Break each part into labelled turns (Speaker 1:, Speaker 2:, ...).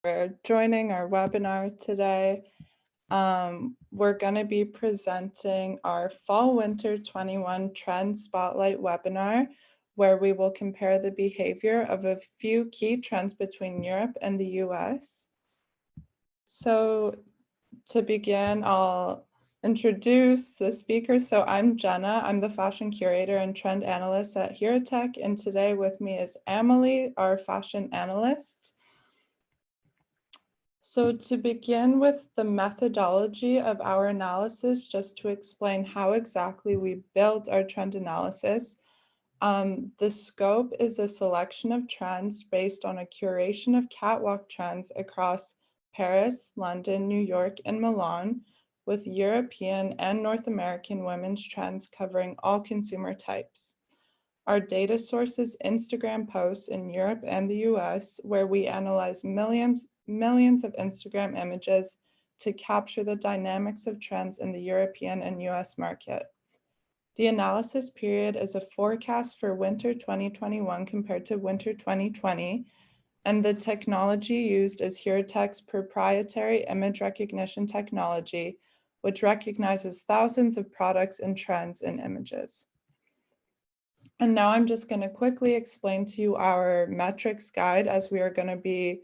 Speaker 1: for joining our webinar today. We're going to be presenting our Fall Winter 21 Trend Spotlight webinar, where we will compare the behavior of a few key trends between Europe and the US. So to begin, I'll introduce the speakers. So I'm Jenna. I'm the fashion curator and trend analyst at HeroTech, and today with me is Emily, our fashion analyst. So to begin with the methodology of our analysis, just to explain how exactly we built our trend analysis, the scope is a selection of trends based on a curation of catwalk trends across Paris, London, New York, and Milan, with European and North American women's trends covering all consumer types. Our data source is Instagram posts in Europe and the US, where we analyze millions of Instagram images to capture the dynamics of trends in the European and US market. The analysis period is a forecast for winter 2021 compared to winter 2020, and the technology used is HeroTech's proprietary image recognition technology, which recognizes thousands of products and trends in images. And now I'm just going to quickly explain to you our metrics guide, as we are going to be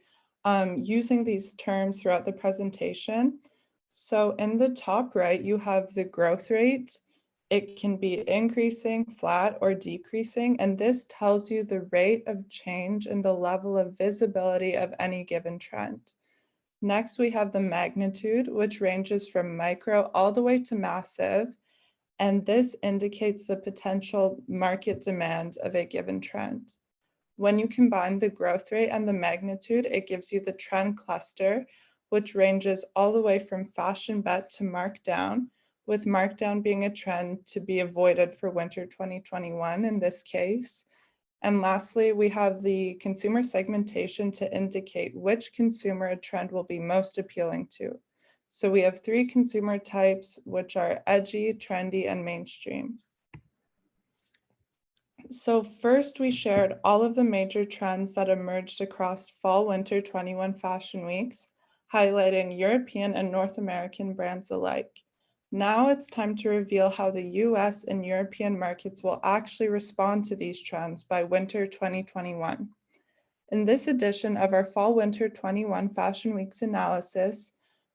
Speaker 1: using these terms throughout the presentation. So in the top right, you have the growth rate. It can be increasing, flat, or decreasing, and this tells you the rate of change in the level of visibility of any given trend. Next, we have the magnitude, which ranges from micro all the way to massive, and this indicates the potential market demand of a given trend. When you combine the growth rate and the magnitude, it gives you the trend cluster, which ranges all the way from fashion bet to markdown, with markdown being a trend to be avoided for winter 2021 in this case. And lastly, we have the consumer segmentation to indicate which consumer a trend will be most appealing to. So we have three consumer types, which are edgy, trendy, and mainstream. So first, we shared all of the major trends that emerged across Fall Winter 21 fashion weeks, highlighting European and North American brands alike. Now it's time to reveal how the US and European markets will actually respond to these trends by winter 2021. In this edition of our Fall Winter 21 Fashion Weeks analysis,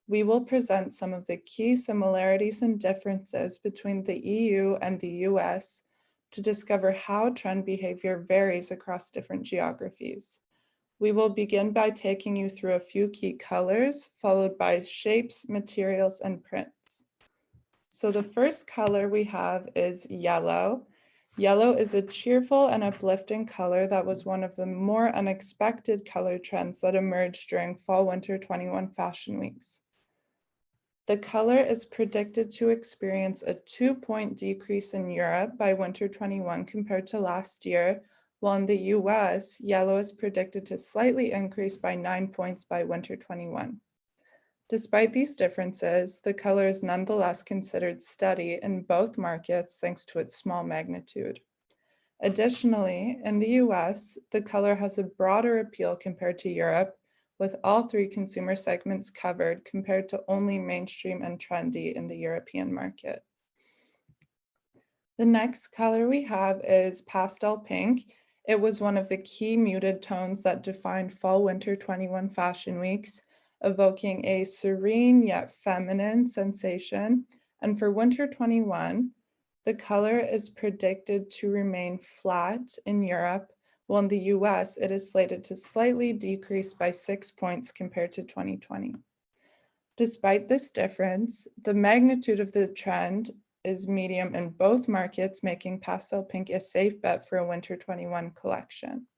Speaker 1: we will present some of the key similarities and differences between the EU and the US to discover how trend behavior varies across different geographies. We will begin by taking you through a few key colors, followed by shapes, materials, and prints. So the first color we have is yellow. Yellow is a cheerful and uplifting color that was one of the more unexpected color trends that emerged during Fall Winter 21 Fashion Weeks. The color is predicted to experience a 2-point decrease in Europe by winter 21 compared to last year, while in the US, yellow is predicted to slightly increase by 9 points by winter 21. Despite these differences, the color is nonetheless considered steady in both markets thanks to its small magnitude. Additionally, in the US, the color has a broader appeal compared to Europe, with all three consumer segments covered compared to only mainstream and trendy in the European market. The next color we have is pastel pink. It was one of the key muted tones that defined Fall Winter 21 Fashion Weeks, evoking a serene yet feminine sensation. And for Winter 21, the color is predicted to remain flat in Europe, while in the US, it is slated to slightly decrease by 6 points compared to 2020. Despite this difference, the magnitude of the trend is medium in both markets, making pastel pink a safe bet for a Winter 21 collection.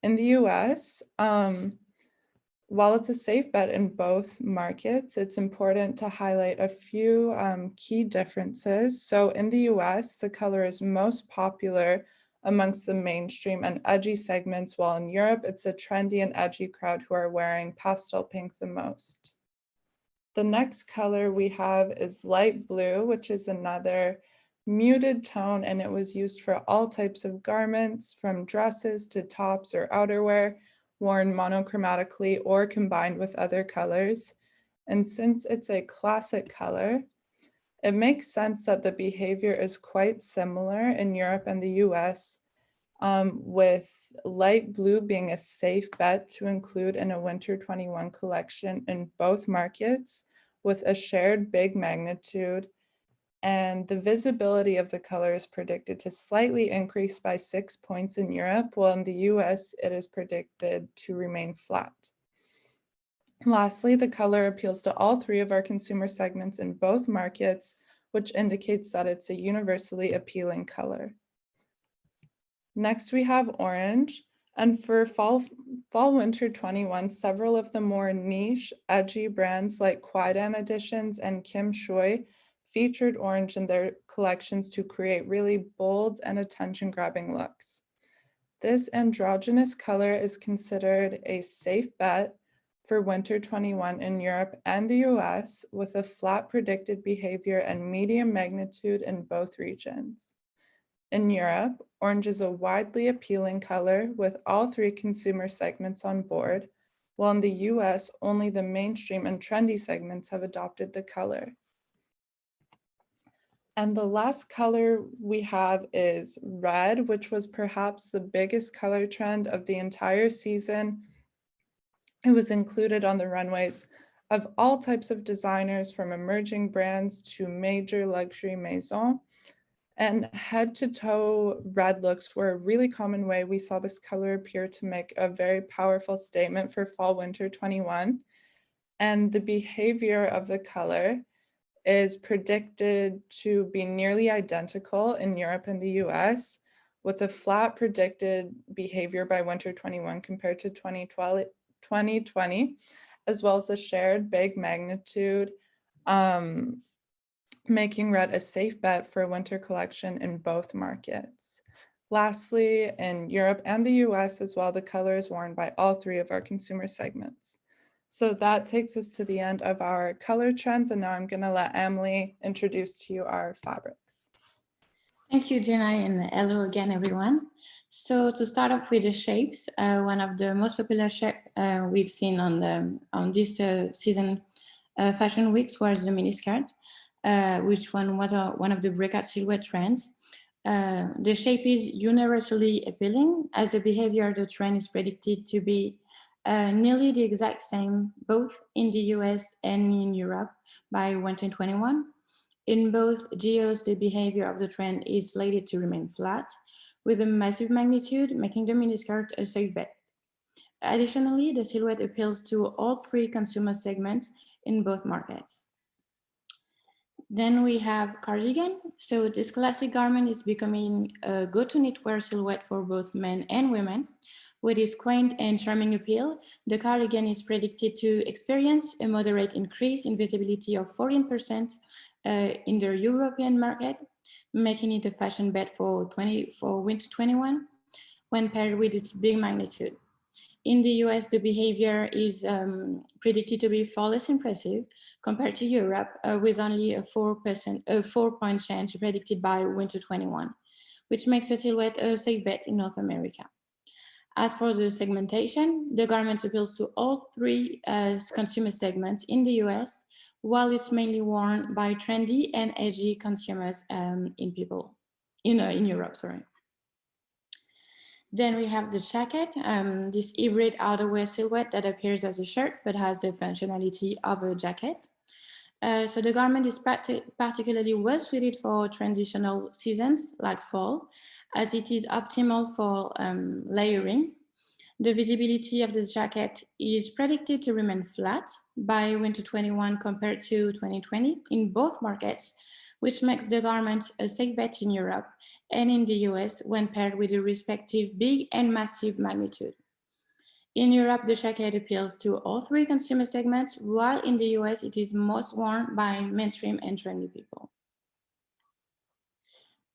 Speaker 1: In the US, while it's a safe bet in both markets, it's important to highlight a few key differences. So in the US, the color is most popular amongst the mainstream and edgy segments, while in Europe, it's a trendy and edgy crowd who are wearing pastel pink the most. The next color we have is light blue, which is another muted tone, and it was used for all types of garments, from dresses to tops or outerwear, worn monochromatically or combined with other colors. And since it's a classic color, it makes sense that the behavior is quite similar in Europe and the US, with light blue being a safe bet to include in a Winter 21 collection in both markets with a shared big magnitude. And the visibility of the color is predicted to slightly increase by 6 points in Europe, while in the US it is predicted to remain flat. Lastly, the color appeals to all three of our consumer segments in both markets, which indicates that it's a universally appealing color. Next, we have orange. And for fall winter 21, several of the more niche, edgy brands like Kwaidan Editions and Kim Shui featured orange in their collections to create really bold and attention-grabbing looks. This androgynous color is considered a safe bet for winter 21 in Europe and the US, with a flat predicted behavior and medium magnitude in both regions. In Europe, orange is a widely appealing color with all three consumer segments on board, while in the US, only the mainstream and trendy segments have adopted the color. And the last color we have is red, which was perhaps the biggest color trend of the entire season. It was included on the runways of all types of designers, from emerging brands to major luxury maisons. And head to toe red looks were a really common way we saw this color appear to make a very powerful statement for fall winter 21. And the behavior of the color is predicted to be nearly identical in Europe and the US, with a flat predicted behavior by winter 21 compared to 2020, as well as a shared big magnitude, making red a safe bet for a winter collection in both markets. Lastly, in Europe and the US as well, the color is worn by all three of our consumer segments. So that takes us to the end of our color trends, and now I'm going to let Emily introduce to you our fabrics.
Speaker 2: Thank you, Jenna, and hello again, everyone. So to start off with the shapes, one of the most popular shape we've seen on this season fashion weeks was the miniskirt, which one was one of the breakout silhouette trends. The shape is universally appealing, as the behavior of the trend is predicted to be nearly the exact same, both in the US and in Europe by winter 21. In both geos, the behavior of the trend is slated to remain flat, with a massive magnitude, making the miniskirt a safe bet. Additionally, the silhouette appeals to all three consumer segments in both markets. Then we have cardigan. So this classic garment is becoming a go-to knitwear silhouette for both men and women. With its quaint and charming appeal, the cardigan is predicted to experience a moderate increase in visibility of 14% in the European market, making it a fashion bet for winter 21 when paired with its big magnitude. In the US, the behavior is predicted to be far less impressive compared to Europe, with only a 4-point change predicted by winter 21, which makes the silhouette a safe bet in North America. As for the segmentation, the garment appeals to all three consumer segments in the US, while it's mainly worn by trendy and edgy consumers in Europe, sorry. Then we have the jacket, this hybrid outerwear silhouette that appears as a shirt but has the functionality of a jacket. So the garment is particularly well suited for transitional seasons like fall, as it is optimal for layering. The visibility of this jacket is predicted to remain flat by winter 21 compared to 2020 in both markets, which makes the garment a safe bet in Europe and in the US when paired with the respective big and massive magnitude. In Europe, the jacket appeals to all three consumer segments, while in the US, it is most worn by mainstream and trendy people.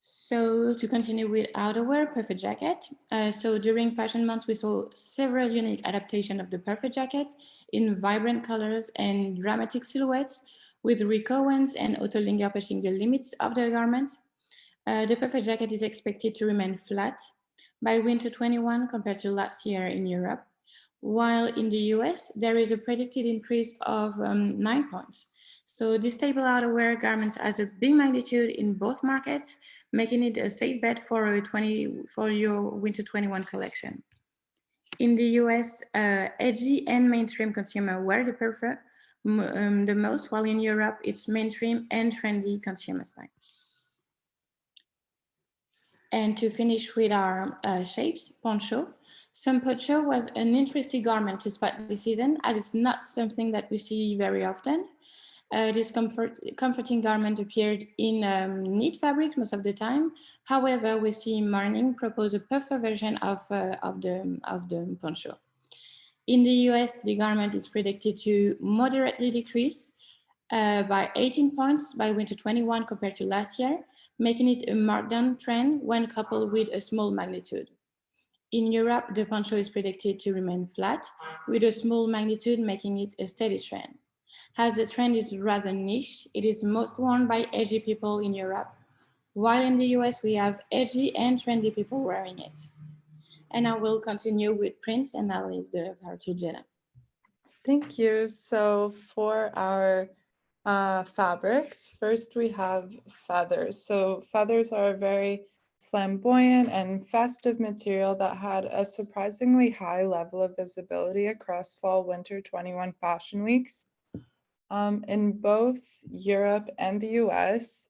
Speaker 2: So to continue with outerwear, perfect jacket. So during fashion months, we saw several unique adaptations of the perfect jacket in vibrant colors and dramatic silhouettes, with Rick Owens and Otto Linger pushing the limits of the garment. The perfect jacket is expected to remain flat by winter 21 compared to last year in Europe, while in the US, there is a predicted increase of 9 points. So this stable outerwear garment has a big magnitude in both markets, making it a safe bet for your Winter 21 collection. In the US, edgy and mainstream consumer wear the prefer the most, while in Europe, it's mainstream and trendy consumer style. And to finish with our shapes, poncho. Some poncho was an interesting garment to spot this season, and it's not something that we see very often. This comforting garment appeared in knit fabric most of the time. However, we see Morning propose a puffer version of the poncho. In the US, the garment is predicted to moderately decrease by 18 points by Winter 21 compared to last year, making it a markdown trend when coupled with a small magnitude. In Europe, the poncho is predicted to remain flat, with a small magnitude making it a steady trend. As the trend is rather niche, it is most worn by edgy people in Europe, while in the US we have edgy and trendy people wearing it. And I will continue with prints and I'll leave the power to Jenna.
Speaker 1: Thank you. So for our fabrics, first we have feathers. So feathers are a very flamboyant and festive material that had a surprisingly high level of visibility across fall/winter 21 fashion weeks. In both Europe and the US,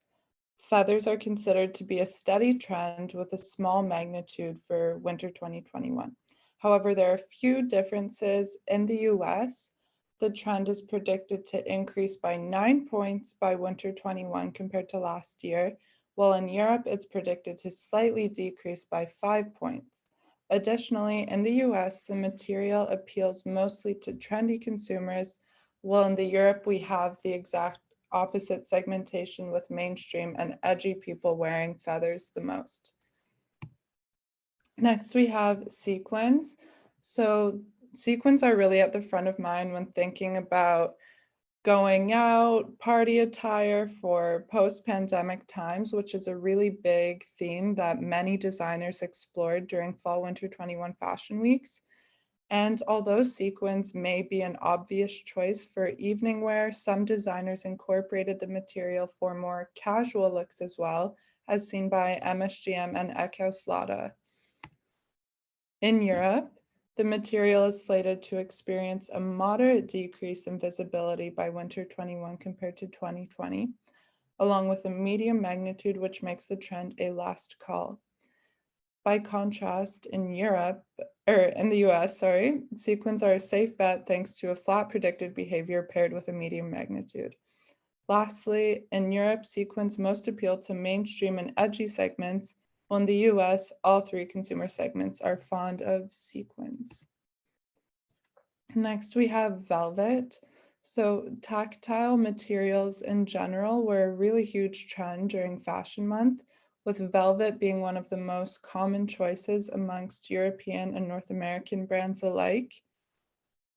Speaker 1: feathers are considered to be a steady trend with a small magnitude for winter 2021. However, there are a few differences. In the US, the trend is predicted to increase by 9 points by winter 21 compared to last year, while in Europe, it's predicted to slightly decrease by 5 points. Additionally, in the US, the material appeals mostly to trendy consumers, while in the Europe, we have the exact opposite segmentation with mainstream and edgy people wearing feathers the most. Next, we have sequins. So sequins are really at the front of mind when thinking about going out, party attire for post-pandemic times, which is a really big theme that many designers explored during fall/winter 21 fashion weeks. And although sequins may be an obvious choice for evening wear, some designers incorporated the material for more casual looks as well, as seen by MSGM and Ekauslada. In Europe, the material is slated to experience a moderate decrease in visibility by winter 21 compared to 2020, along with a medium magnitude, which makes the trend a last call. By contrast, in the US, sequins are a safe bet thanks to a flat predicted behavior paired with a medium magnitude. Lastly, in Europe, sequins most appeal to mainstream and edgy segments, while in the US, all three consumer segments are fond of sequins. Next, we have velvet. So tactile materials in general were a really huge trend during Fashion Month, with velvet being one of the most common choices amongst European and North American brands alike.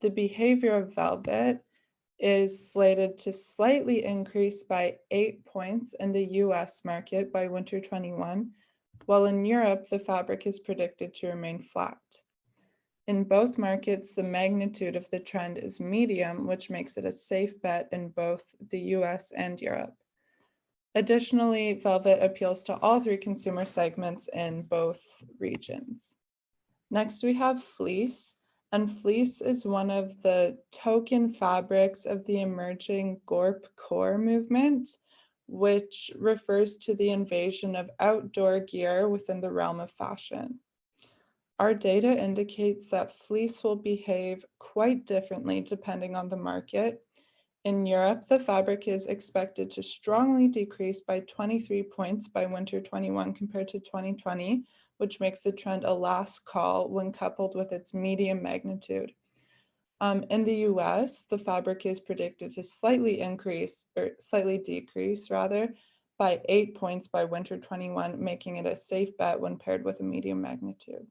Speaker 1: The behavior of velvet is slated to slightly increase by 8 points in the US market by winter 21, while in Europe, the fabric is predicted to remain flat. In both markets, the magnitude of the trend is medium, which makes it a safe bet in both the US and Europe. Additionally, velvet appeals to all three consumer segments in both regions. Next, we have fleece, and fleece is one of the token fabrics of the emerging Gorp core movement, which refers to the invasion of outdoor gear within the realm of fashion. Our data indicates that fleece will behave quite differently depending on the market. In Europe, the fabric is expected to strongly decrease by 23 points by winter 21 compared to 2020, which makes the trend a last call when coupled with its medium magnitude. In the US, the fabric is predicted to slightly decrease by 8 points by winter 21, making it a safe bet when paired with a medium magnitude.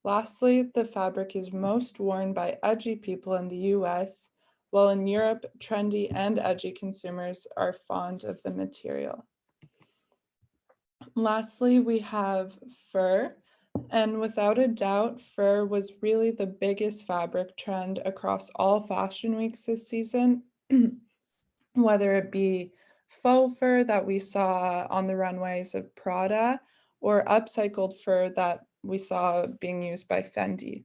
Speaker 1: Lastly, the fabric is most worn by edgy people in the US, while in Europe, trendy and edgy consumers are fond of the material. Lastly, we have fur. And without a doubt, fur was really the biggest fabric trend across all fashion weeks this season, whether it be faux fur that we saw on the runways of Prada or upcycled fur that we saw being used by Fendi.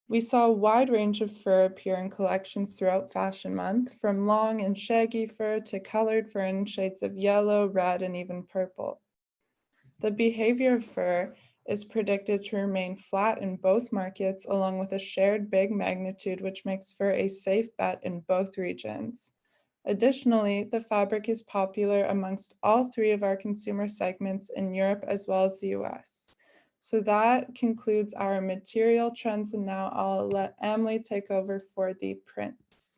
Speaker 1: We saw a wide range of fur appear in collections throughout Fashion Month, from long and shaggy fur to colored fur in shades of yellow, red, and even purple. The behavior of fur is predicted to remain flat in both markets, along with a shared big magnitude, which makes fur a safe bet in both regions. Additionally, the fabric is popular amongst all three of our consumer segments in Europe as well as the US. So that concludes our material trends, and now I'll let Emily take over for the prints.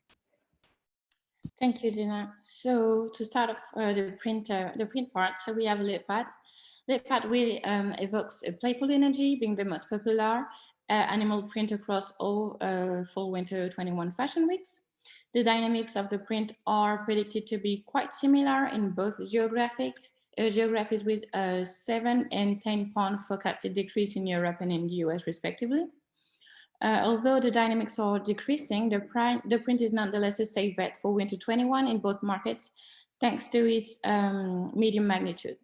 Speaker 2: Thank you, Gina. So to start off the print part, so we have leopard. Leopard really evokes a playful energy, being the most popular animal print across all fall/winter 21 fashion weeks. The dynamics of the print are predicted to be quite similar in both geographies with a 7 and 10 pound forecasted decrease in Europe and in the US respectively. Although the dynamics are decreasing, the print is nonetheless a safe bet for winter 21 in both markets, thanks to its medium magnitude.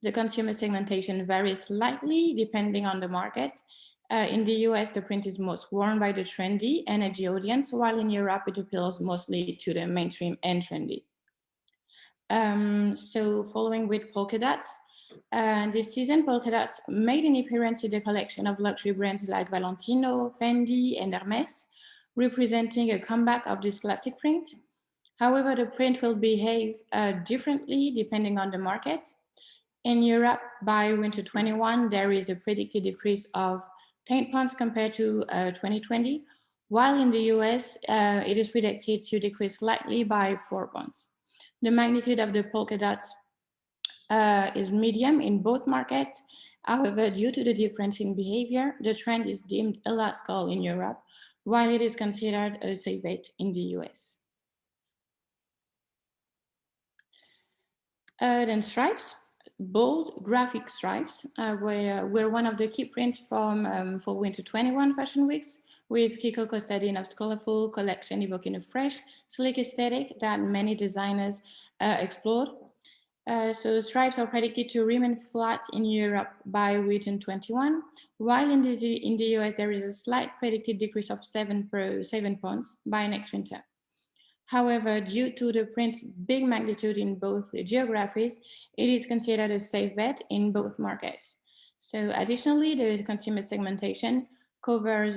Speaker 2: The consumer segmentation varies slightly depending on the market. In the US, the print is most worn by the trendy and edgy audience, while in Europe, it appeals mostly to the mainstream and trendy. So following with polka dots, this season, polka dots made an appearance in the collection of luxury brands like Valentino, Fendi, and Hermes, representing a comeback of this classic print. However, the print will behave differently depending on the market. In Europe, by winter 21, there is a predicted decrease of 10 pounds compared to 2020, while in the US, it is predicted to decrease slightly by 4 pounds. The magnitude of the polka dots is medium in both markets. However, due to the difference in behavior, the trend is deemed a last call in Europe, while it is considered a safe bet in the US. Then stripes, bold graphic stripes were one of the key prints from for winter 21 fashion weeks, with Kiko Kostadinow's colorful collection evoking a fresh, sleek aesthetic that many designers explored. So stripes are predicted to remain flat in Europe by winter 21, while in the US there is a slight predicted decrease of 7 points by next winter. However, due to the print's big magnitude in both geographies, it is considered a safe bet in both markets. So additionally, the consumer segmentation covers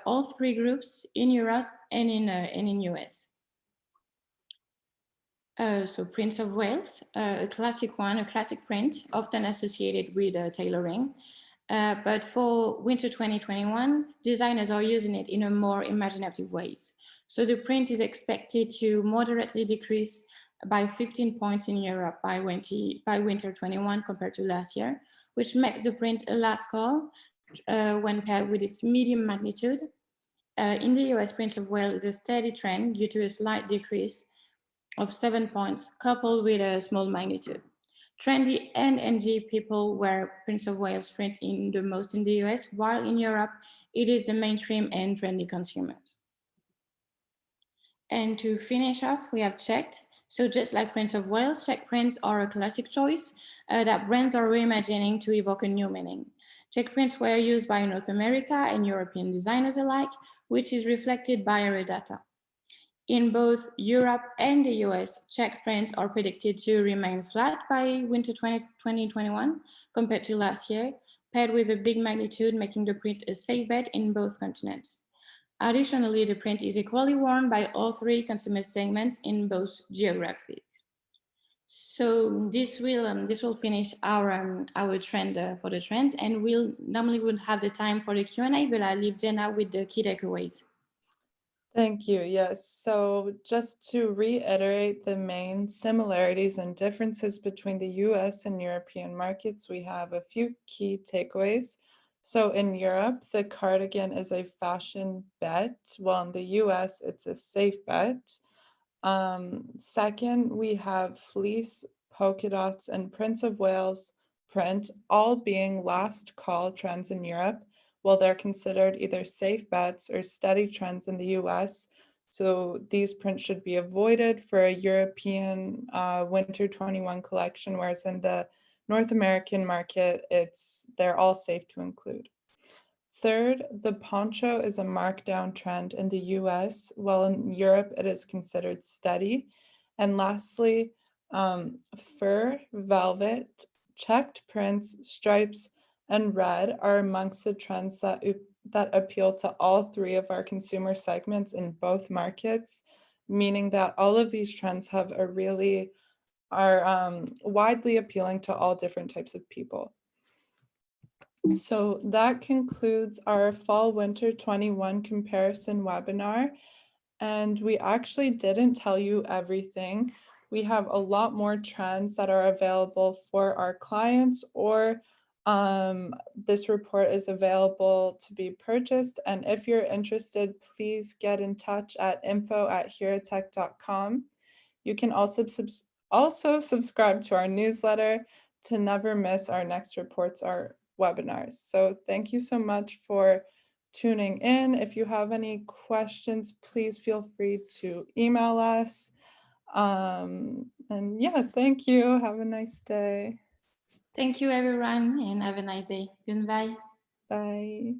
Speaker 2: all three groups in Europe and in US. So Prince of Wales, a classic print, often associated with tailoring. But for winter 2021, designers are using it in a more imaginative ways. So the print is expected to moderately decrease by 15 points in Europe by winter 21 compared to last year, which makes the print a last call when paired with its medium magnitude. In the US, Prince of Wales is a steady trend due to a slight decrease of 7 points, coupled with a small magnitude. Trendy and NG people wear Prince of Wales print in the most in the US, while in Europe, it is the mainstream and trendy consumers. And to finish off, we have checked. So just like Prince of Wales, check prints are a classic choice that brands are reimagining to evoke a new meaning. Check prints were used by North America and European designers alike, which is reflected by our data. In both Europe and the US, check prints are predicted to remain flat by winter 2021 compared to last year, paired with a big magnitude, making the print a safe bet in both continents. Additionally, the print is equally worn by all three consumer segments in both geographies. So this will finish our trend for the trend, and we'll normally wouldn't have the time for the Q&A, but I leave Jenna with the key takeaways.
Speaker 1: Thank you. Yes. So just to reiterate the main similarities and differences between the US and European markets, we have a few key takeaways. So in Europe, the cardigan is a fashion bet, while in the US, it's a safe bet. Second, we have fleece, polka dots, and Prince of Wales print, all being last call trends in Europe, while they're considered either safe bets or steady trends in the US. So these prints should be avoided for a European Winter 21 collection, whereas in the North American market, they're all safe to include. Third, the poncho is a markdown trend in the US, while in Europe it is considered steady. And lastly, fur, velvet, checked prints, stripes, and red are amongst the trends that appeal to all three of our consumer segments in both markets, meaning that all of these trends are widely appealing to all different types of people. So that concludes our Fall Winter 21 comparison webinar. And we actually didn't tell you everything. We have a lot more trends that are available for our clients, or this report is available to be purchased. And if you're interested, please get in touch at info@herotech.com. You can also subscribe to our newsletter to never miss our next reports or webinars. So thank you so much for tuning in. If you have any questions, please feel free to email us. And yeah, thank you. Have a nice day.
Speaker 2: Thank you, everyone, and have a nice day. Goodbye.
Speaker 1: Bye.